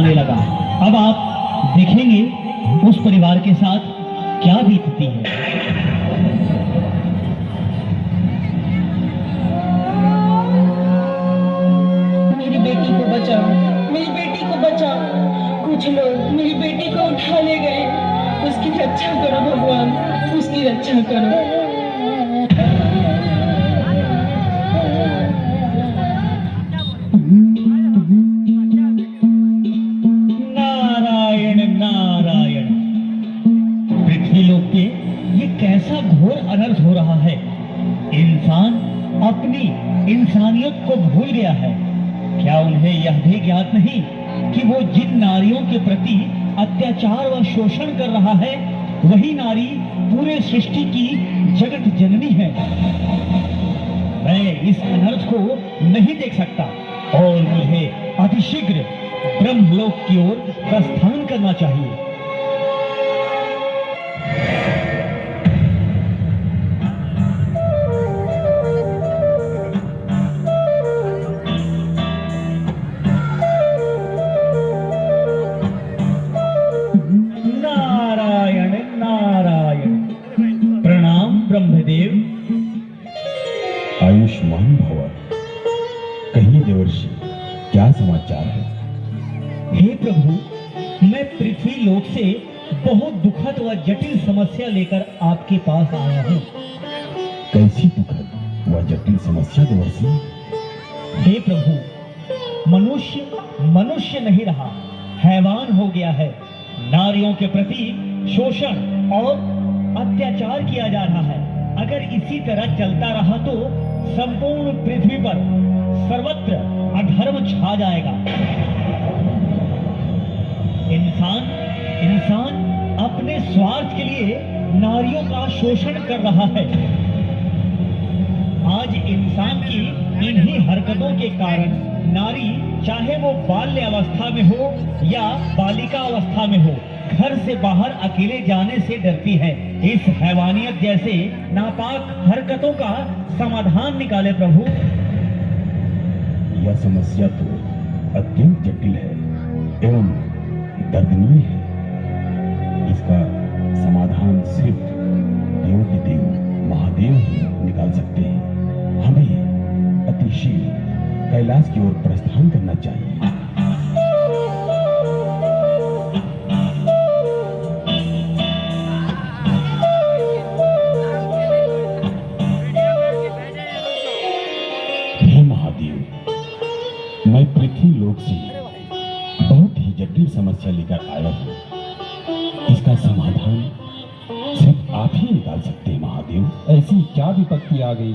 जाने लगा। अब आप देखेंगे उस परिवार के साथ क्या बीतती है। मेरी बेटी को बचाओ, मेरी बेटी को बचाओ। कुछ लोग मेरी बेटी को उठा ले गए। उसकी रक्षा करो भगवान, उसकी रक्षा करो। नारायण नारायण। पृथ्वीलोक पे ये कैसा घोर अनर्थ हो रहा है। इंसान अपनी इंसानियत को भूल गया है। क्या उन्हें यह भी ज्ञात नहीं कि वो जिन नारियों के प्रति अत्याचार व शोषण कर रहा है, वही नारी पूरे सृष्टि की जगत जननी है। मैं इस अनर्थ को नहीं देख सकता और मुझे अतिशीघ्र ब्रह्मलोक की ओर प्रस्थान करना चाहिए। नारायण नारायण। प्रणाम ब्रह्मदेव। आयुष्मान भव। कहिए देवर्षि, क्या समाचार है? हे प्रभु, मैं पृथ्वी लोक से बहुत दुखद व जटिल समस्या लेकर आपके पास आया हूँ। कैसी दुखद व जटिल समस्या देवर्षि? हे प्रभु, मनुष्य नहीं रहा, हैवान हो गया है। नारियों के प्रति शोषण और अत्याचार किया जा रहा है। अगर इसी तरह चलता रहा तो संपूर्ण पृथ्वी पर सर्वत्र अधर्म छा जाएगा। इंसान अपने स्वार्थ के लिए नारियों का शोषण कर रहा है। आज इंसान की इन्हीं हरकतों के कारण नारी, चाहे वो बाल्य अवस्था में हो या बालिका अवस्था में हो, घर से बाहर अकेले जाने से डरती है। इस हैवानियत जैसे नापाक हरकतों का समाधान निकाले प्रभु। यह समस्या तो अत्यंत जटिल है एवं दर्दनीय है। इसका समाधान सिर्फ देव के देव महादेव ही निकाल सकते हैं। हमें अतिशीघ्र कैलाश की ओर प्रस्थान करना चाहिए। हे महादेव, मैं पृथ्वी लोक से बहुत ही जटिल समस्या लेकर आया हूँ। इसका समाधान सिर्फ आप ही निकाल सकते हैं महादेव। ऐसी क्या विपत्ति आ गई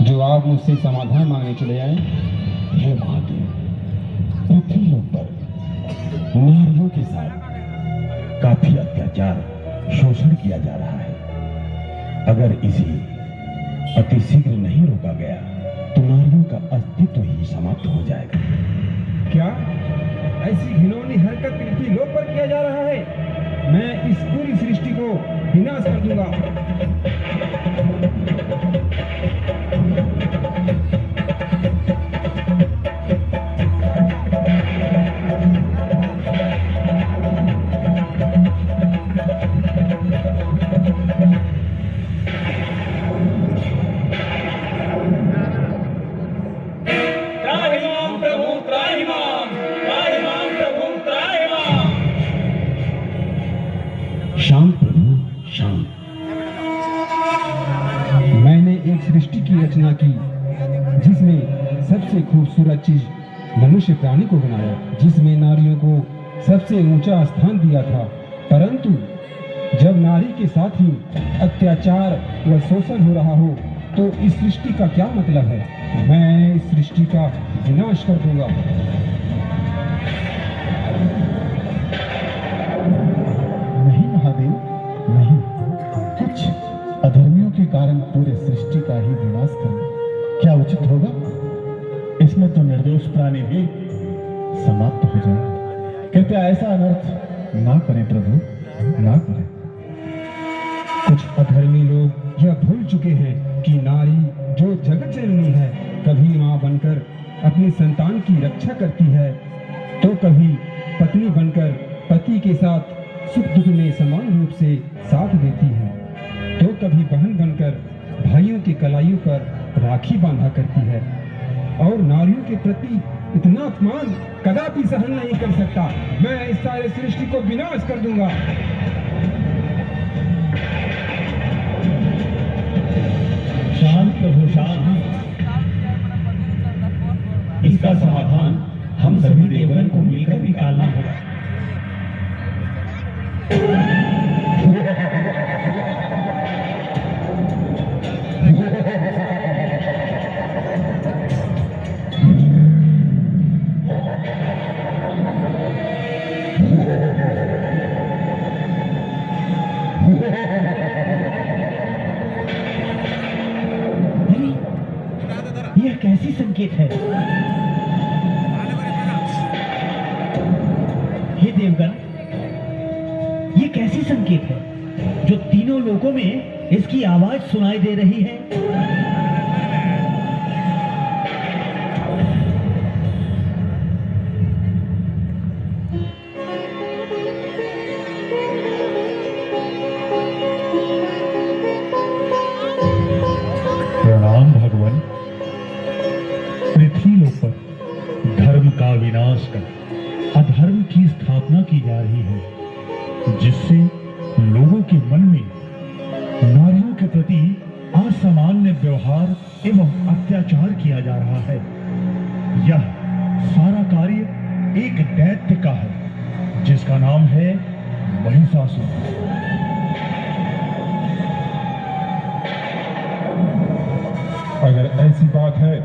जो आप मुझसे समाधान मांगने चले आए? हे महादेव, पृथ्वी लोक पर नारियों के साथ काफी अत्याचार, शोषण किया जा रहा है। अगर इसे अतिशीघ्र नहीं रोका गया तो नारियों का अस्तित्व ही समाप्त हो जाएगा। क्या ऐसी घिनौनी हरकत पृथ्वी लोक पर किया जा रहा है? मैं इस पूरी सृष्टि को विनाश कर दूंगा। शांत प्रभु शांत। मैंने एक सृष्टि की रचना की जिसमें सबसे खूबसूरत चीज मनुष्य प्राणी को बनाया, जिसमें नारियों को सबसे ऊंचा स्थान दिया था। परंतु जब नारी के साथ ही अत्याचार व शोषण हो रहा हो तो इस सृष्टि का क्या मतलब है? मैं इस सृष्टि का विनाश कर दूंगा। नहीं महादेव, नहीं। कुछ अधर्मियों के कारण पूरे सृष्टि का ही विनाश करना क्या उचित होगा? इसमें तो निर्दोष प्राणी भी समाप्त हो जाए। कृपया ऐसा अनर्थ ना करें प्रभु, ना करें। कुछ अधर्मी लोग यह भूल चुके हैं कि नारी जो जगत जननी है, कभी मां बनकर अपनी संतान की रक्षा करती है, तो कभी पत्नी बनकर पति के साथ सुख दुख में समान रूप से साथ देती है, तो कभी बहन बनकर भाइयों की कलाइयों पर राखी बांधा करती है। और नारियों के प्रति इतना अपमान कदापि सहन नहीं कर सकता। मैं इस सारे सृष्टि को विनाश कर दूंगा। शांत प्रभु शांत। इसका समाधान हम सभी देवगण को मिलकर निकालना होगा। यह कैसी संकेत है? हे देवगण, ये कैसी संकेत है जो तीनों लोकों में इसकी आवाज सुनाई दे रही है? प्रणाम भगवान। पृथ्वी लोक पर धर्म का विनाश कर अधर्म की स्थापना की जा रही है, जिससे लोगों के मन में नारियों के प्रति असामान्य व्यवहार एवं अत्याचार किया जा रहा है। यह सारा कार्य एक दैत्य का है, जिसका नाम है महिषासुर। अगर ऐसी बात है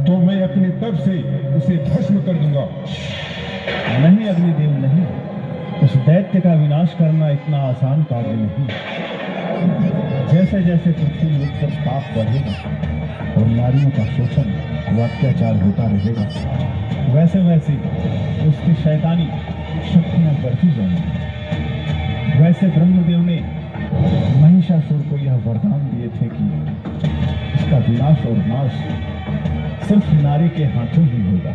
तो मैं अपने तप से उसे भस्म कर दूंगा। नहीं अग्निदेव नहीं, उस दैत्य का विनाश करना इतना आसान कार्य नहीं। जैसे जैसे पृथ्वी लोक पर पाप बढ़ेगा और नारियों का शोषण व अत्याचार होता रहेगा, वैसे वैसे उसकी शैतानी शक्तियां बढ़ती जाएंगी। वैसे ब्रह्मदेव ने महिषासुर को यह वरदान दिए थे कि इसका विनाश और नाश सिर्फ नारी के हाथों ही होगा।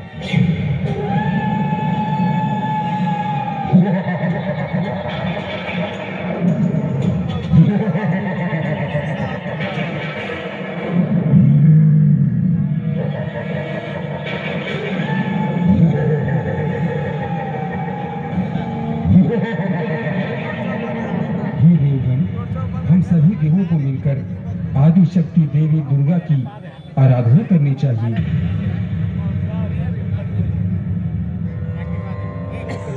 हे देवगण, हम सभी देवों को मिलकर आदि शक्ति देवी दुर्गा की आराधना करनी चाहिए।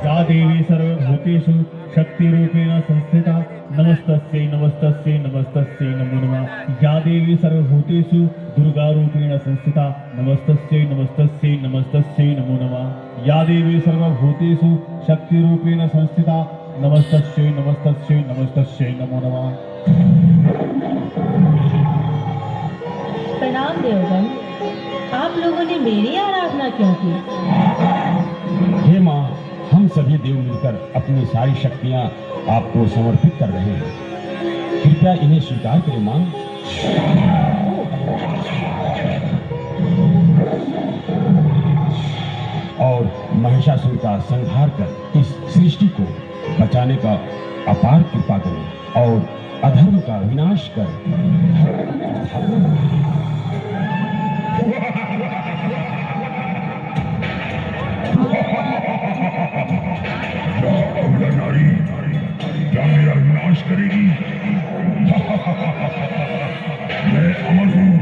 या देवी सर्वभूतेषु शक्ति रूपेण संस्थिता नमस्तस्यै नमस्तस्यै नमस्तस्यै नमो नमः। या देवी सर्वभूतेषु दुर्गा रूपेण संस्थिता नमस्तस्यै नमस्तस्यै नमस्तस्यै नमो नमः। या देवी सर्वभूतेषु शक्ति रूपेण संस्थिता नमस्तस्यै नमस्तस्यै नमस्तस्यै नमो नमः। प्रणाम देवगण, आप लोगों ने मेरी आराधना क्यों की? हे माँ, हम सभी देव मिलकर अपनी सारी शक्तियाँ आपको समर्पित कर रहे हैं। कृपया इन्हें स्वीकार करें माँ। और महिषासुर का संहार कर इस सृष्टि को बचाने का अपार कृपा करें और अधर्म का विनाश कर नारी क्या मेरा विनाश करेगी? मैं अमर हूँ,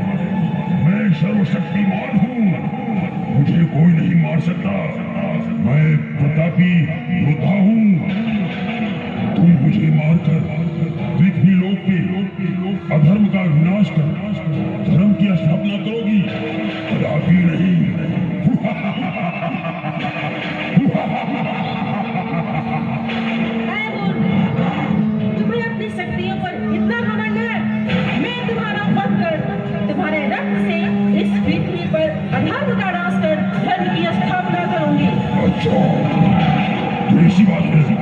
मैं सर्वशक्तिमान हूँ, मुझे कोई नहीं मार सकता। मैं प्रतापी योद्धा हूँ। तुम मुझे मारकर पृथ्वी लोक पे अधर्म का विनाश कर धर्म की स्थापना करोगी? कदापि नहीं। तुम्हें अपनी शक्तियों पर इतना घमंड है? मैं तुम्हारा वध कर तुम्हारे रक्त से इस पृथ्वी पर अधर्म का नाश कर धर्म की स्थापना करूंगी। अच्छा, तो ऐसी बात है।